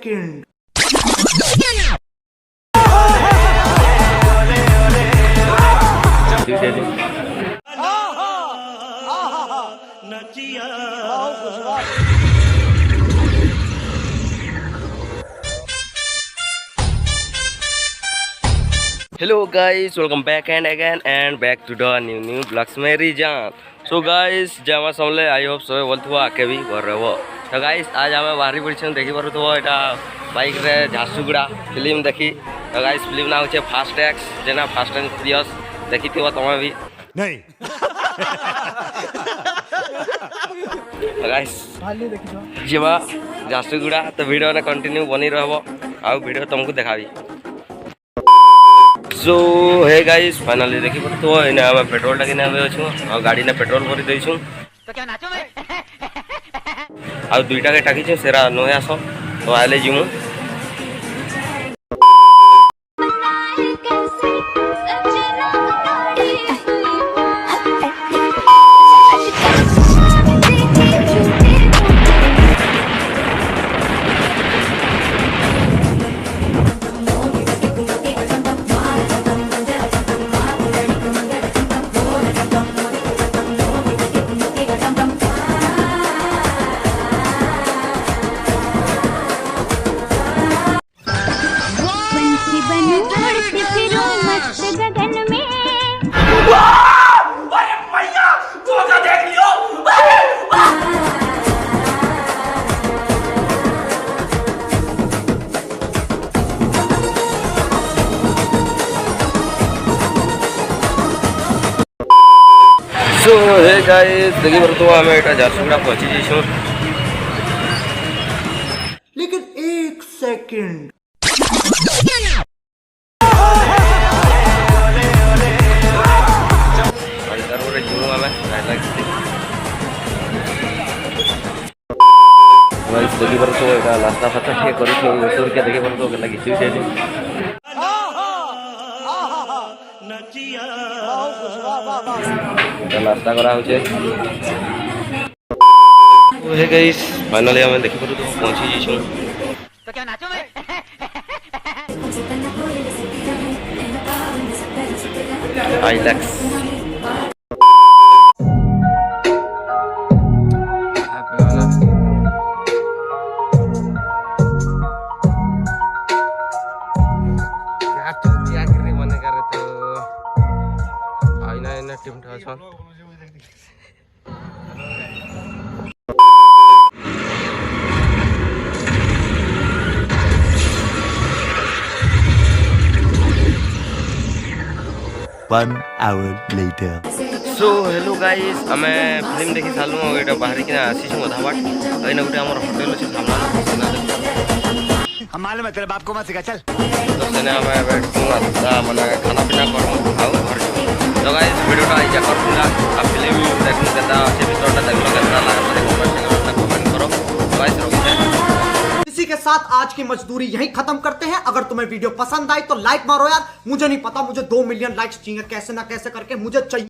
Second. Hello guys, welcome back and again and back to the new vlogs मेरी जान। So guys जमा समले I hope सब बोलथुआ आके भी कर रहे हो। तो गाइस आज हमें बाहरी पड़छन देखि परथुआ एटा बाइक रे झारसुगुड़ा फिल्म देखी। तो गाइस फिल्म ना होचे फास्ट एक्स जेना फास्ट एंड फ्यूरियस देखी थिबो तमे भी नहीं। तो गाइस जेबा झारसुगुड़ा तो वीडियो ने कंटिन्यू बनी रहबो आ वीडियो तुमको देखाबी। सो हे गाइस फाइनली देखि तो एने हम पेट्रोल टाकी ने अछु और गाड़ी ने पेट्रोल भरी दैछु। तो क्या नाचो में आ दुईटा के टाकी छै सेरा नहे आसो तो आले जिमु। सो हे गाइस देखि परथुआ हमें एटा झारसुगुड़ा पहुंची जइछु। लेकिन एक सेकंड अंदर रे जिमु हमें गाइस देखि परथुआ एटा नाश्ता फास्ता ठे करि छु सुर के देखि परथुआ के लगी छी छै नाश्ता करा होचे। हे गाइस फाइनली हमें देखि परथु पहुंची जइछु। तो क्या नाचो में आइलैक्स टीम था छन One hour later. So hello guys हमें फिल्म देखि सालु एटा बाहर किना आसी छु मधाबाट एने गुटे हमर होटल अछि सामना हम मालूम है तेरे बाप को मत सिखा चल। तो सेने हमें बैठ ना मना खाना पीना करू आउ घर तो गाइस वीडियो टा आइजा करथुला आ फिल्म देखु केता अछि भितरटा देखलो केता लागत कमेंट करो गाइस रोक। इसी के साथ आज की मजदूरी यहीं खत्म करते हैं। अगर तुम्हें वीडियो पसंद आई तो लाइक मारो यार, मुझे नहीं पता, मुझे 2 मिलियन लाइक्स चाहिए कैसे ना कैसे करके मुझे चाहिए।